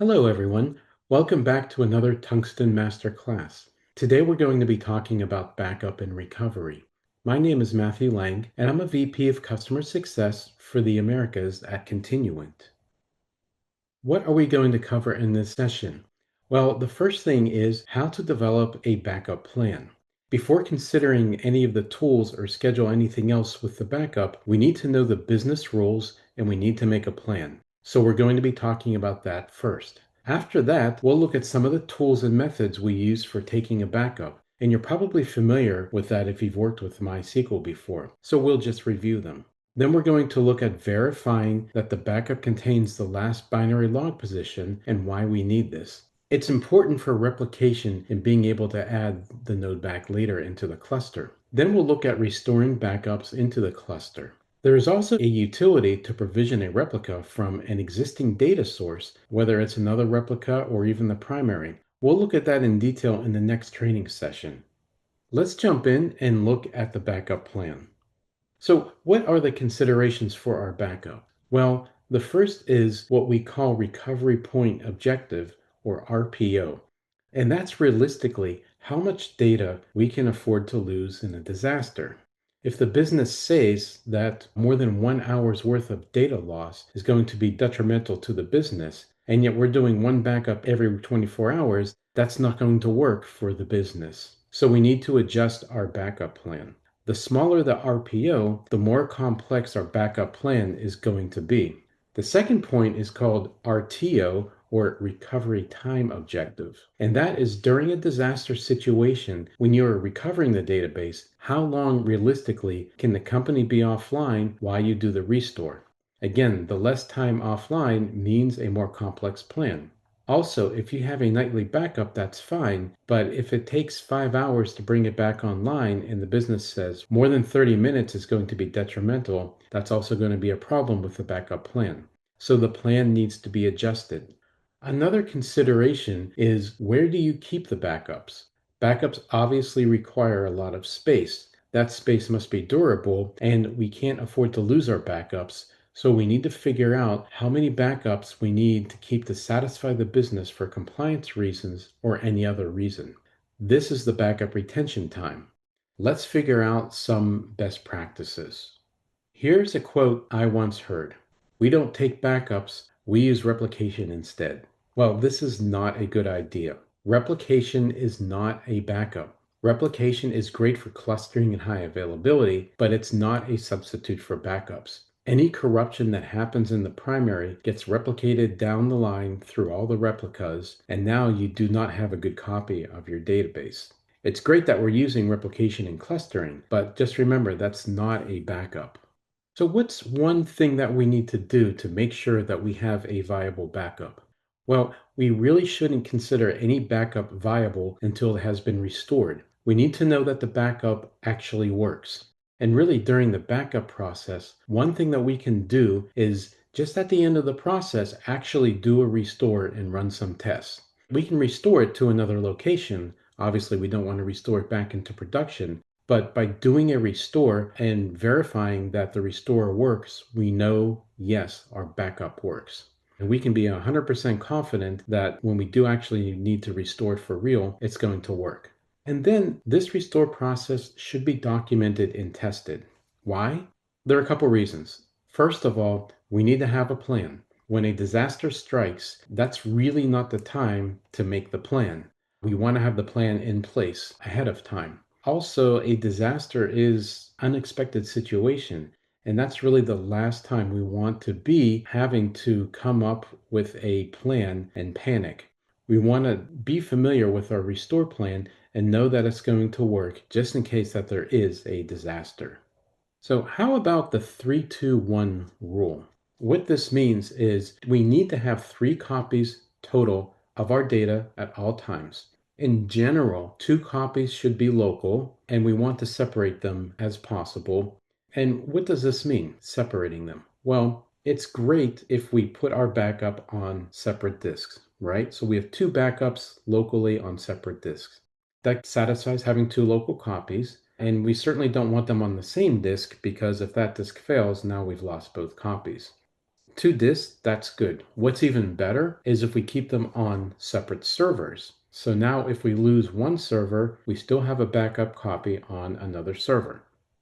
Hello everyone, welcome back to another Tungsten Master class. Today we're going to be talking about backup and recovery. My name is Matthew Lang and I'm a VP of Customer Success for the Americas at Continuant. What are we going to cover in this session? Well, the first thing is how to develop a backup plan. Before considering any of the tools or schedule anything else with the backup, we need to know the business rules and we need to make a plan. So we're going to be talking about that first. After that, we'll look at some of the tools and methods we use for taking a backup. And you're probably familiar with that if you've worked with MySQL before. So we'll just review them. Then we're going to look at verifying that the backup contains the last binary log position and why we need this. It's important for replication and being able to add the node back later into the cluster. Then we'll look at restoring backups into the cluster. There is also a utility to provision a replica from an existing data source, whether it's another replica or even the primary. We'll look at that in detail in the next training session. Let's jump in and look at the backup plan. So what are the considerations for our backup? Well, the first is what we call recovery point objective, or RPO. And that's realistically how much data we can afford to lose in a disaster. If the business says that more than 1 hour's worth of data loss is going to be detrimental to the business, and yet we're doing one backup every 24 hours, that's not going to work for the business. So we need to adjust our backup plan. The smaller the RPO, the more complex our backup plan is going to be. The second point is called RTO, or recovery time objective. And that is during a disaster situation, when you're recovering the database, how long realistically can the company be offline while you do the restore? Again, the less time offline means a more complex plan. Also, if you have a nightly backup, that's fine, but if it takes 5 hours to bring it back online and the business says more than 30 minutes is going to be detrimental, that's also going to be a problem with the backup plan. So the plan needs to be adjusted. Another consideration is, where do you keep the backups? Backups obviously require a lot of space. That space must be durable, and we can't afford to lose our backups. So we need to figure out how many backups we need to keep to satisfy the business for compliance reasons or any other reason. This is the backup retention time. Let's figure out some best practices. Here's a quote I once heard. "We don't take backups, we use replication instead." Well, this is not a good idea. Replication is not a backup. Replication is great for clustering and high availability, but it's not a substitute for backups. Any corruption that happens in the primary gets replicated down the line through all the replicas, and now you do not have a good copy of your database. It's great that we're using replication and clustering, but just remember that's not a backup. So what's one thing that we need to do to make sure that we have a viable backup? Well, we really shouldn't consider any backup viable until it has been restored. We need to know that the backup actually works. And really, during the backup process, one thing that we can do is just at the end of the process, actually do a restore and run some tests. We can restore it to another location. Obviously, we don't want to restore it back into production, but by doing a restore and verifying that the restore works, we know, yes, our backup works. And we can be 100% confident that when we do actually need to restore it for real, it's going to work. And then this restore process should be documented and tested. Why? There are a couple reasons. First of all, we need to have a plan. When a disaster strikes, that's really not the time to make the plan. We want to have the plan in place ahead of time. Also, a disaster is an unexpected situation, and that's really the last time we want to be having to come up with a plan and panic. We want to be familiar with our restore plan and know that it's going to work just in case that there is a disaster. So how about the 3-2-1 rule? What this means is we need to have 3 copies total of our data at all times. In general, 2 copies should be local, and we want to separate them as possible. And what does this mean, separating them? Well, it's great if we put our backup on separate disks, right? So we have 2 backups locally on separate disks. That satisfies having 2 local copies, and we certainly don't want them on the same disk because if that disk fails, now we've lost both copies. Two disks, that's good. What's even better is if we keep them on separate servers. So now if we lose one server, we still have a backup copy on another server.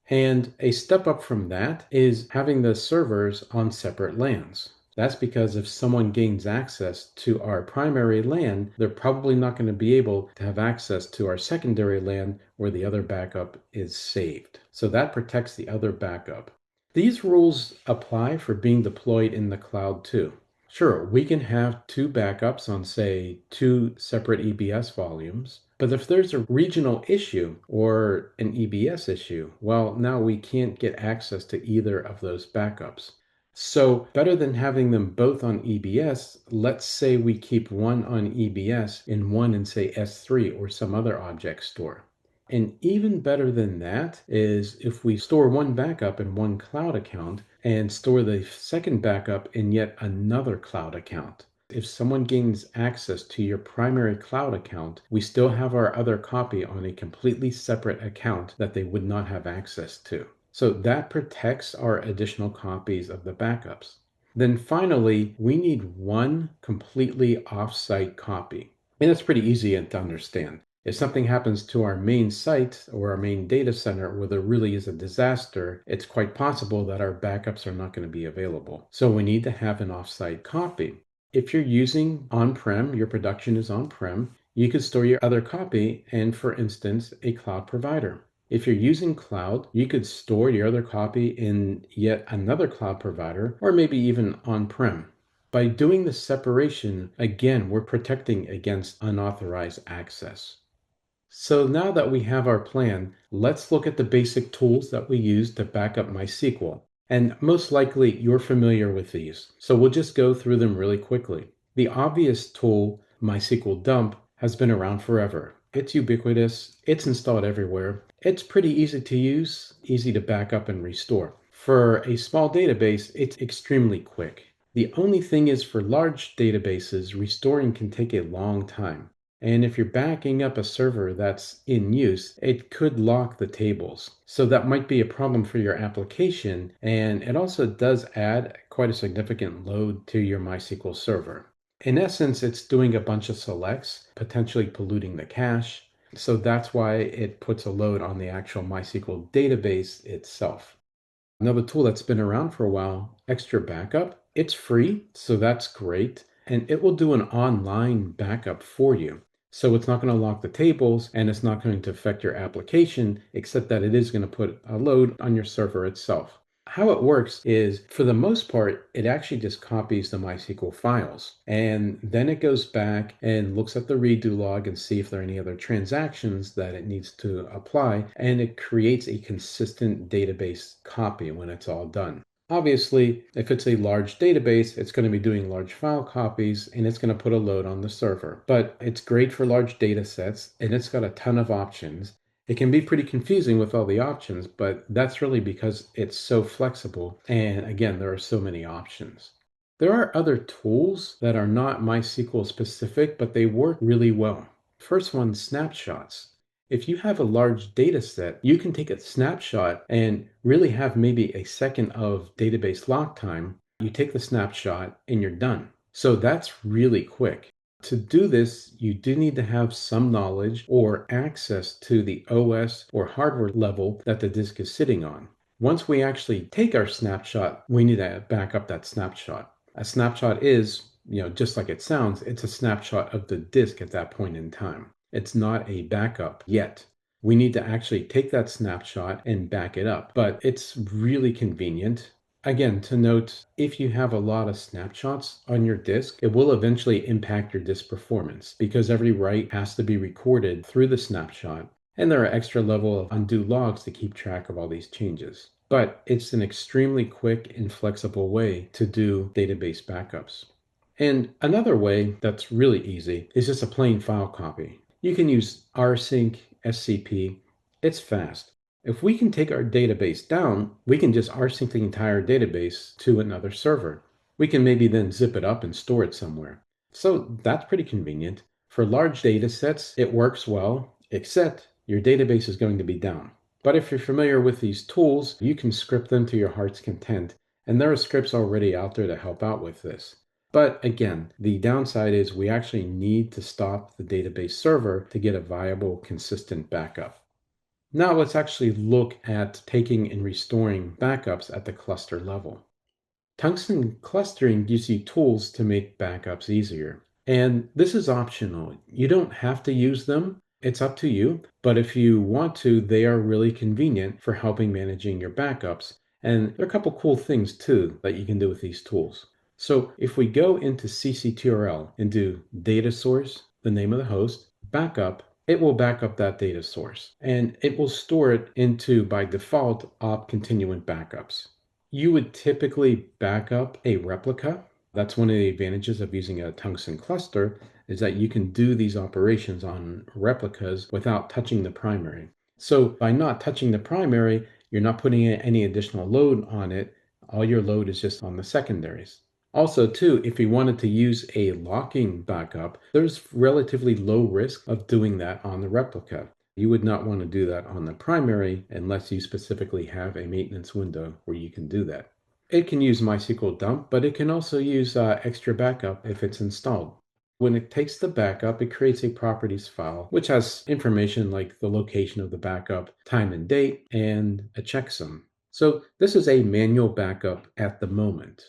And a step up from that is having the servers on separate LANs. That's because if someone gains access to our primary LAN, they're probably not going to be able to have access to our secondary LAN where the other backup is saved. So that protects the other backup. These rules apply for being deployed in the cloud too. Sure, we can have two backups on, say, two separate EBS volumes, but if there's a regional issue or an EBS issue, well, now we can't get access to either of those backups. So better than having them both on EBS, let's say we keep one on EBS and one in, say, S3 or some other object store. And even better than that is if we store one backup in one cloud account and store the second backup in yet another cloud account. If someone gains access to your primary cloud account, we still have our other copy on a completely separate account that they would not have access to. So that protects our additional copies of the backups. Then finally, we need one completely off-site copy. And it's pretty easy to understand. If something happens to our main site or our main data center where there really is a disaster, it's quite possible that our backups are not going to be available. So we need to have an offsite copy. If you're using on-prem, your production is on-prem, you could store your other copy in, for instance, a cloud provider. If you're using cloud, you could store your other copy in yet another cloud provider or maybe even on-prem. By doing the separation, again, we're protecting against unauthorized access. So now that we have our plan, let's look at the basic tools that we use to back up MySQL. And most likely you're familiar with these. So we'll just go through them really quickly. The obvious tool, mysqldump, has been around forever. It's ubiquitous, it's installed everywhere. It's pretty easy to use, easy to back up and restore. For a small database, it's extremely quick. The only thing is for large databases, restoring can take a long time. And if you're backing up a server that's in use, it could lock the tables. So that might be a problem for your application. And it also does add quite a significant load to your MySQL server. In essence, it's doing a bunch of selects, potentially polluting the cache. So that's why it puts a load on the actual MySQL database itself. Another tool that's been around for a while, xtrabackup. It's free, so that's great. And it will do an online backup for you. So it's not going to lock the tables and it's not going to affect your application, except that it is going to put a load on your server itself. How it works is, for the most part, it actually just copies the MySQL files. And then it goes back and looks at the redo log and see if there are any other transactions that it needs to apply. And it creates a consistent database copy when it's all done. Obviously, if it's a large database, it's going to be doing large file copies and it's going to put a load on the server. But it's great for large data sets and it's got a ton of options. It can be pretty confusing with all the options, but that's really because it's so flexible. And again, there are so many options. There are other tools that are not MySQL specific, but they work really well. First one, snapshots. If you have a large data set, you can take a snapshot and really have maybe a second of database lock time. You take the snapshot and you're done. So that's really quick. To do this, you do need to have some knowledge or access to the OS or hardware level that the disk is sitting on. Once we actually take our snapshot, we need to back up that snapshot. A snapshot is, just like it sounds, it's a snapshot of the disk at that point in time. It's not a backup yet. We need to actually take that snapshot and back it up, but it's really convenient. Again, to note, if you have a lot of snapshots on your disk, it will eventually impact your disk performance because every write has to be recorded through the snapshot, and there are extra level of undo logs to keep track of all these changes. But it's an extremely quick and flexible way to do database backups. And another way that's really easy is just a plain file copy. You can use rsync, SCP. It's fast. If we can take our database down, we can just rsync the entire database to another server. We can maybe then zip it up and store it somewhere. So that's pretty convenient. For large data sets, it works well, except your database is going to be down. But if you're familiar with these tools, you can script them to your heart's content, And there are scripts already out there to help out with this. But again, the downside is we actually need to stop the database server to get a viable, consistent backup. Now let's actually look at taking and restoring backups at the cluster level. Tungsten clustering gives you tools to make backups easier. And this is optional. You don't have to use them. It's up to you. But if you want to, they are really convenient for helping managing your backups. And there are a couple cool things too that you can do with these tools. So if we go into cctrl and do data source, the name of the host, backup, it will back up that data source and it will store it into, by default, op continuant backups. You would typically back up a replica. That's one of the advantages of using a tungsten cluster, is that you can do these operations on replicas without touching the primary. So by not touching the primary, you're not putting any additional load on it. All your load is just on the secondaries. Also, too, if you wanted to use a locking backup, there's relatively low risk of doing that on the replica. You would not want to do that on the primary unless you specifically have a maintenance window where you can do that. It can use mysqldump, but it can also use xtrabackup if it's installed. When it takes the backup, it creates a properties file, which has information like the location of the backup, time and date, and a checksum. So this is a manual backup at the moment.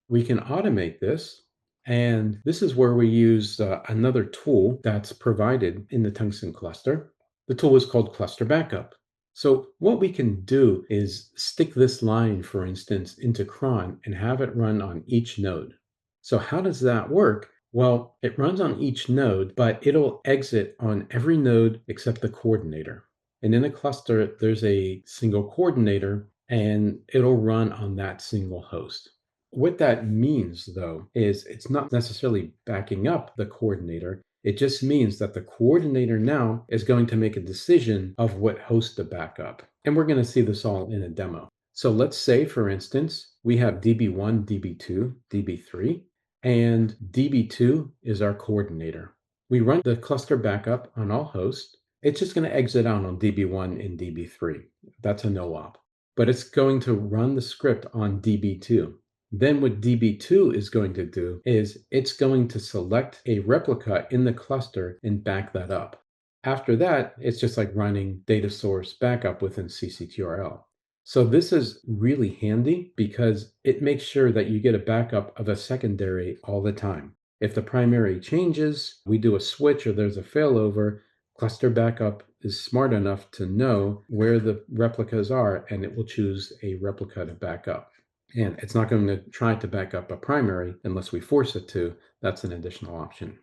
We can automate this, and this is where we use another tool that's provided in the Tungsten cluster. The tool is called Cluster Backup. So what we can do is stick this line, for instance, into cron and have it run on each node. So how does that work? Well, it runs on each node, but it'll exit on every node except the coordinator. And in a cluster, there's a single coordinator, and it'll run on that single host. What that means, though, is it's not necessarily backing up the coordinator. It just means that the coordinator now is going to make a decision of what host to back up. And we're going to see this all in a demo. So let's say, for instance, we have DB1, DB2, DB3, and DB2 is our coordinator. We run the cluster backup on all hosts. It's just going to exit out on DB1 and DB3. That's a no op. But it's going to run the script on DB2. Then what DB2 is going to do is it's going to select a replica in the cluster and back that up. After that, it's just like running data source backup within cctrl. So this is really handy because it makes sure that you get a backup of a secondary all the time. If the primary changes, we do a switch or there's a failover, cluster backup is smart enough to know where the replicas are and it will choose a replica to back up. And it's not going to try to back up a primary unless we force it to. That's an additional option.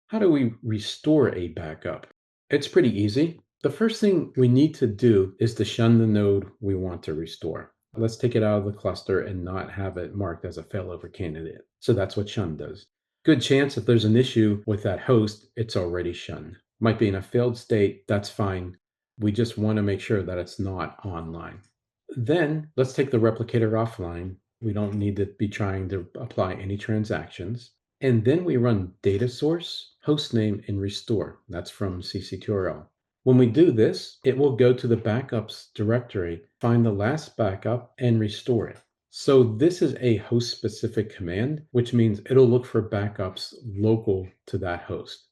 How do we restore a backup? It's pretty easy. The first thing we need to do is to shun the node we want to restore. Let's take it out of the cluster and not have it marked as a failover candidate. So that's what shun does. Good chance if there's an issue with that host, it's already shunned. Might be in a failed state, that's fine. We just want to make sure that it's not online. Then let's take the replicator offline. We don't need to be trying to apply any transactions. And then we run data source, hostname, and restore. That's from cctrl. When we do this, it will go to the backups directory, find the last backup, and restore it. So this is a host-specific command, which means it'll look for backups local to that host.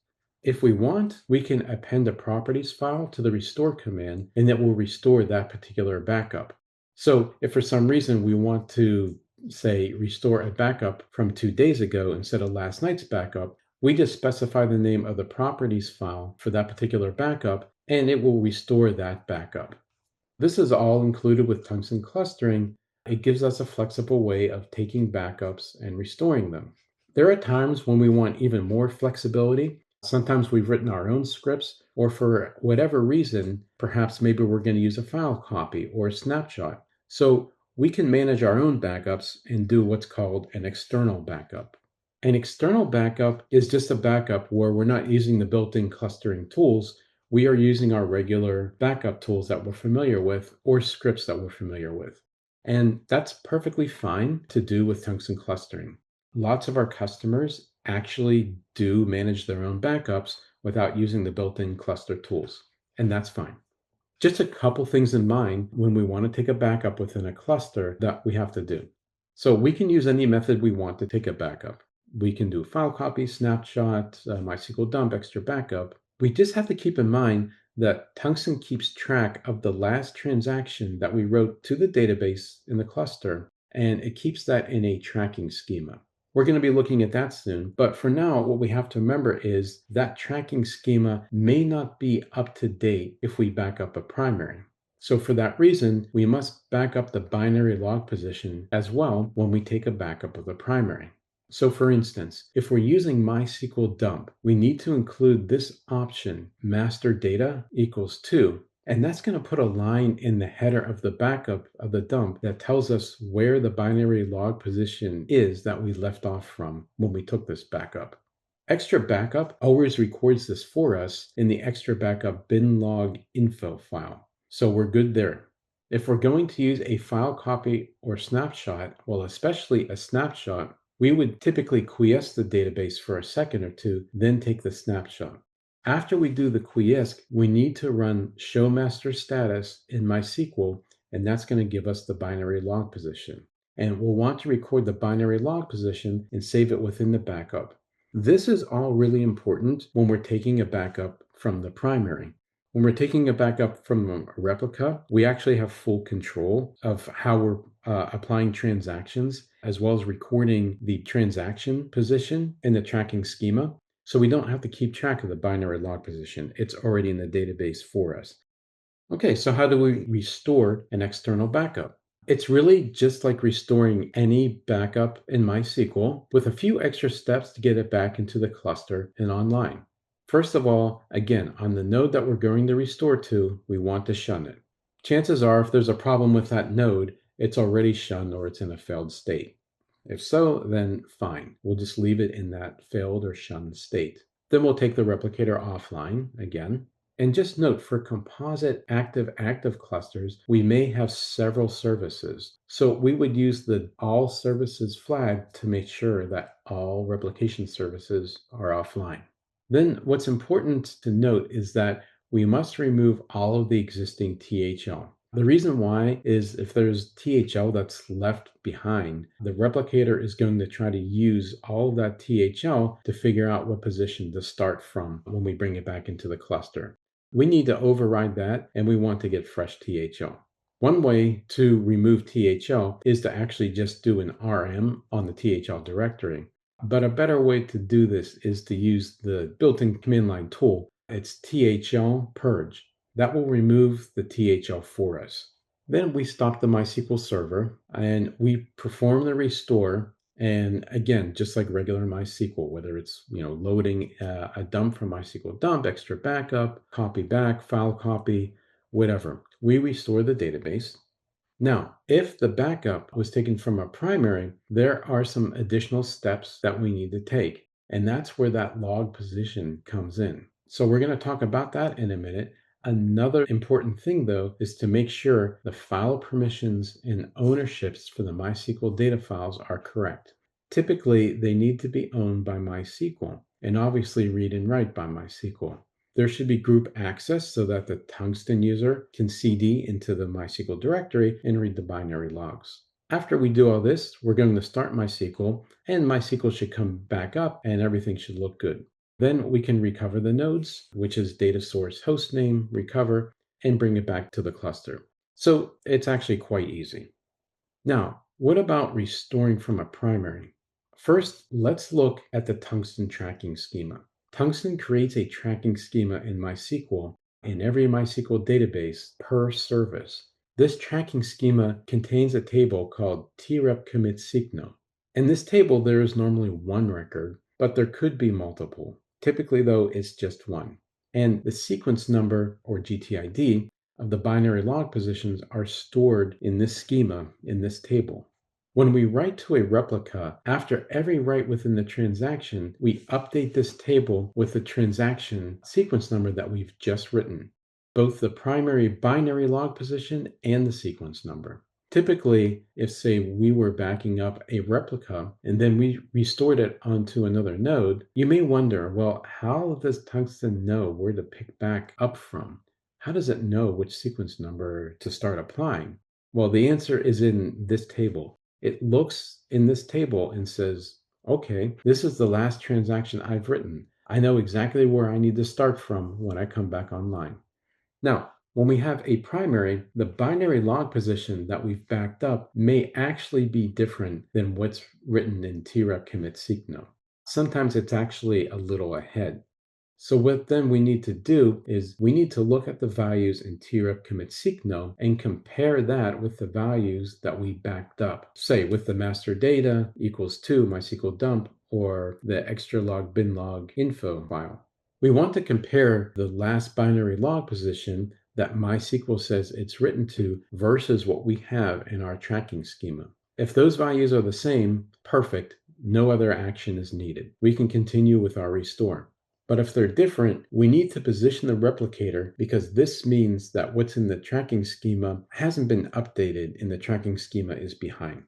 If we want, we can append a properties file to the restore command, and it will restore that particular backup. So if for some reason we want to, say, restore a backup from 2 days ago instead of last night's backup, we just specify the name of the properties file for that particular backup, and it will restore that backup. This is all included with tungsten clustering. It gives us a flexible way of taking backups and restoring them. There are times when we want even more flexibility. Sometimes we've written our own scripts, or for whatever reason, perhaps maybe we're going to use a file copy or a snapshot. So we can manage our own backups and do what's called an external backup. An external backup is just a backup where we're not using the built-in clustering tools. We are using our regular backup tools that we're familiar with or scripts that we're familiar with. And that's perfectly fine to do with tungsten clustering. Lots of our customers actually do manage their own backups without using the built-in cluster tools, and that's fine. Just a couple things in mind when we want to take a backup within a cluster that we have to do. So we can use any method we want to take a backup. We can do file copy, snapshot, mysqldump, extra backup. We just have to keep in mind that Tungsten keeps track of the last transaction that we wrote to the database in the cluster, and it keeps that in a tracking schema. We're going to be looking at that soon, but for now, what we have to remember is that tracking schema may not be up to date if we back up a primary. So for that reason, we must back up the binary log position as well when we take a backup of the primary. So for instance, if we're using mysqldump, we need to include this option, master data equals 2, and that's going to put a line in the header of the backup of the dump that tells us where the binary log position is that we left off from when we took this backup. Extra backup always records this for us in the extra backup binlog info file. So we're good there. If we're going to use a file copy or snapshot, well, especially a snapshot, we would typically quiesce the database for a second or two, then take the snapshot. After we do the quiesce, we need to run show master status in MySQL, and that's going to give us the binary log position. And we'll want to record the binary log position and save it within the backup. This is all really important when we're taking a backup from the primary. When we're taking a backup from a replica, we actually have full control of how we're applying transactions, as well as recording the transaction position in the tracking schema. So we don't have to keep track of the binary log position. It's already in the database for us. Okay, so how do we restore an external backup? It's really just like restoring any backup in MySQL with a few extra steps to get it back into the cluster and online. First of all, again, on the node that we're going to restore to, we want to shun it. Chances are, if there's a problem with that node, it's already shunned or it's in a failed state. If so, then fine. We'll just leave it in that failed or shunned state. Then we'll take the replicator offline again. And just note, for composite active clusters, we may have several services. So we would use the all services flag to make sure that all replication services are offline. Then what's important to note is that we must remove all of the existing THL. The reason why is if there's THL that's left behind, the replicator is going to try to use all of that THL to figure out what position to start from when we bring it back into the cluster. We need to override that, and we want to get fresh THL. One way to remove THL is to actually just do an RM on the THL directory. But a better way to do this is to use the built-in command line tool. It's thl purge. That will remove the THL for us. Then we stop the MySQL server and we perform the restore. And again, just like regular MySQL, whether it's loading a dump from mysqldump, extra backup, copy back, file copy, whatever, we restore the database. Now, if the backup was taken from a primary, there are some additional steps that we need to take, and that's where that log position comes in. So we're going to talk about that in a minute. Another important thing, though, is to make sure the file permissions and ownerships for the MySQL data files are correct. Typically, they need to be owned by MySQL, and obviously read and write by MySQL. There should be group access so that the Tungsten user can cd into the MySQL directory and read the binary logs. After we do all this, we're going to start MySQL, and MySQL should come back up and everything should look good. Then we can recover the nodes, which is datasource hostname, recover, and bring it back to the cluster. So it's actually quite easy. Now, what about restoring from a primary? First, let's look at the Tungsten tracking schema. Tungsten creates a tracking schema in MySQL in every MySQL database per service. This tracking schema contains a table called trep_commit_seqno. In this table, there is normally one record, but there could be multiple. Typically, though, it's just one. And the sequence number, or GTID, of the binary log positions are stored in this schema in this table. When we write to a replica, after every write within the transaction, we update this table with the transaction sequence number that we've just written, both the primary binary log position and the sequence number. Typically, if say we were backing up a replica and then we restored it onto another node, you may wonder, well, how does Tungsten know where to pick back up from? How does it know which sequence number to start applying? Well, the answer is in this table. It looks in this table and says, okay, this is the last transaction I've written. I know exactly where I need to start from when I come back online. Now, when we have a primary, the binary log position that we've backed up may actually be different than what's written in trep commit seekno. Sometimes it's actually a little ahead. So what then we need to do is we need to look at the values in trep commit seekno and compare that with the values that we backed up. Say with the master data equals to mysqldump or the xtrlog binlog info file. We want to compare the last binary log position that MySQL says it's written to versus what we have in our tracking schema. If those values are the same, perfect, no other action is needed. We can continue with our restore. But if they're different, we need to position the replicator because this means that what's in the tracking schema hasn't been updated and the tracking schema is behind.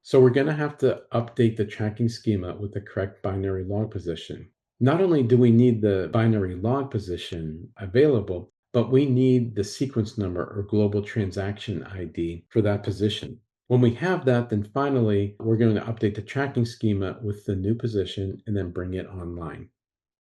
So we're going to have to update the tracking schema with the correct binary log position. Not only do we need the binary log position available, but we need the sequence number or global transaction ID for that position. When we have that, then finally, we're going to update the tracking schema with the new position and then bring it online.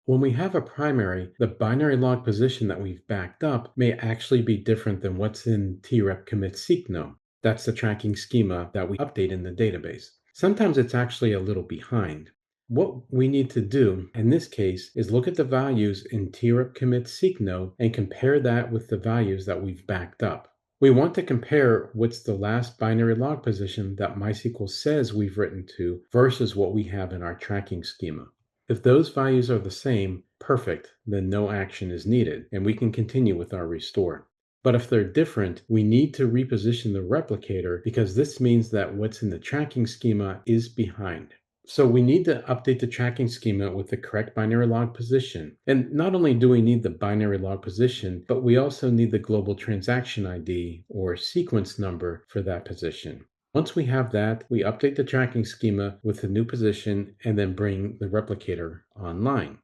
When we have a primary, the binary log position that we've backed up may actually be different than what's in trep commit seekno. That's the tracking schema that we update in the database. Sometimes it's actually a little behind. What we need to do in this case is look at the values in trep commit seekno and compare that with the values that we've backed up. We want to compare what's the last binary log position that MySQL says we've written to versus what we have in our tracking schema. If those values are the same, perfect, then no action is needed, and we can continue with our restore. But if they're different, we need to reposition the replicator because this means that what's in the tracking schema is behind. So we need to update the tracking schema with the correct binary log position. And not only do we need the binary log position, but we also need the global transaction ID or sequence number for that position. Once we have that, we update the tracking schema with the new position and then bring the replicator online.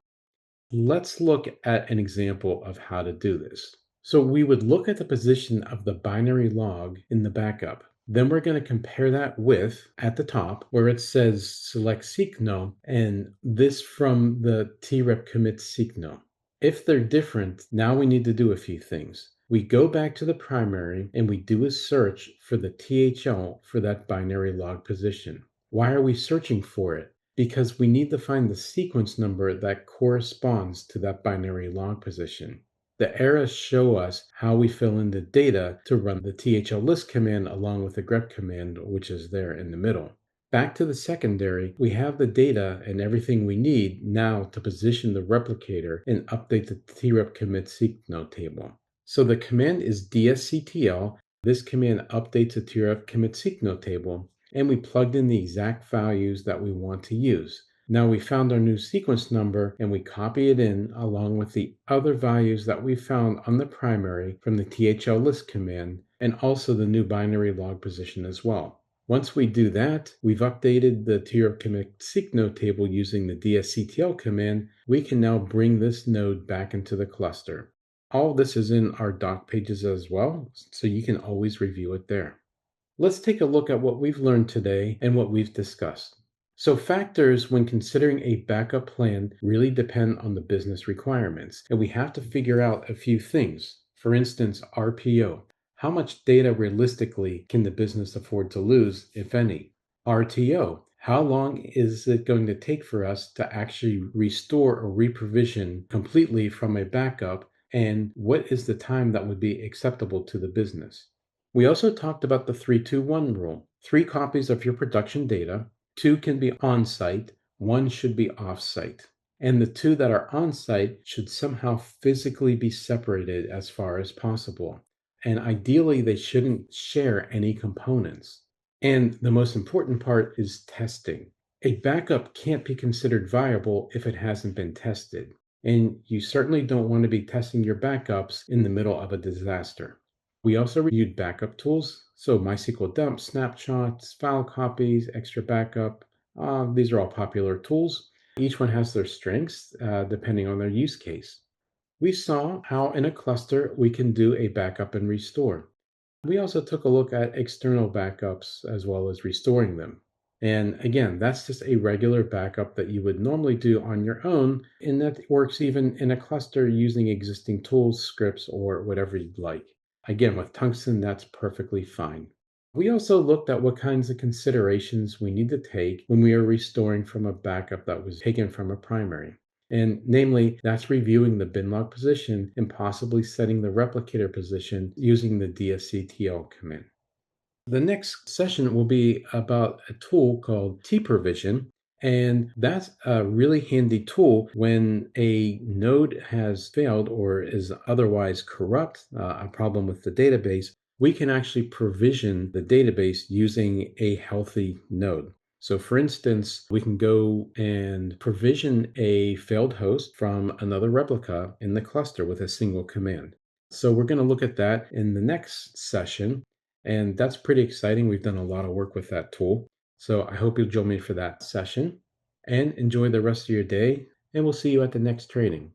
Let's look at an example of how to do this. So we would look at the position of the binary log in the backup. Then we're going to compare that with, at the top, where it says select seekno, and this from the trep commit seekno. If they're different, now we need to do a few things. We go back to the primary and we do a search for the THL for that binary log position. Why are we searching for it? Because we need to find the sequence number that corresponds to that binary log position. The arrows show us how we fill in the data to run the thlist command along with the grep command, which is there in the middle. Back to the secondary, we have the data and everything we need now to position the replicator and update the trep commit seekno table. So the command is dsctl. This command updates the trep commit seekno table, and we plugged in the exact values that we want to use. Now we found our new sequence number and we copy it in along with the other values that we found on the primary from the thlist command and also the new binary log position as well. Once we do that, we've updated the trep commit seekno table using the dsctl command. We can now bring this node back into the cluster. All this is in our doc pages as well, so you can always review it there. Let's take a look at what we've learned today and what we've discussed. So factors when considering a backup plan really depend on the business requirements, and we have to figure out a few things. For instance, RPO. How much data realistically can the business afford to lose, if any? RTO. How long is it going to take for us to actually restore or reprovision completely from a backup, and what is the time that would be acceptable to the business? We also talked about the 3-2-1 rule. 3 copies of your production data, 2 can be on-site, 1 should be off-site. And the 2 that are on-site should somehow physically be separated as far as possible. And ideally, they shouldn't share any components. And the most important part is testing. A backup can't be considered viable if it hasn't been tested. And you certainly don't want to be testing your backups in the middle of a disaster. We also reviewed backup tools, so mysqldump, snapshots, file copies, xtrabackup. These are all popular tools. Each one has their strengths depending on their use case. We saw how in a cluster we can do a backup and restore. We also took a look at external backups as well as restoring them. And again, that's just a regular backup that you would normally do on your own, and that works even in a cluster using existing tools, scripts, or whatever you'd like. Again, with Tungsten, that's perfectly fine. We also looked at what kinds of considerations we need to take when we are restoring from a backup that was taken from a primary. And namely, that's reviewing the binlog position and possibly setting the replicator position using the dsctl command. The next session will be about a tool called tprovision, and that's a really handy tool when a node has failed or is otherwise corrupt, a problem with the database. We can actually provision the database using a healthy node. So, for instance, we can go and provision a failed host from another replica in the cluster with a single command. So, we're going to look at that in the next session. And that's pretty exciting. We've done a lot of work with that tool. So I hope you'll join me for that session and enjoy the rest of your day. And we'll see you at the next training.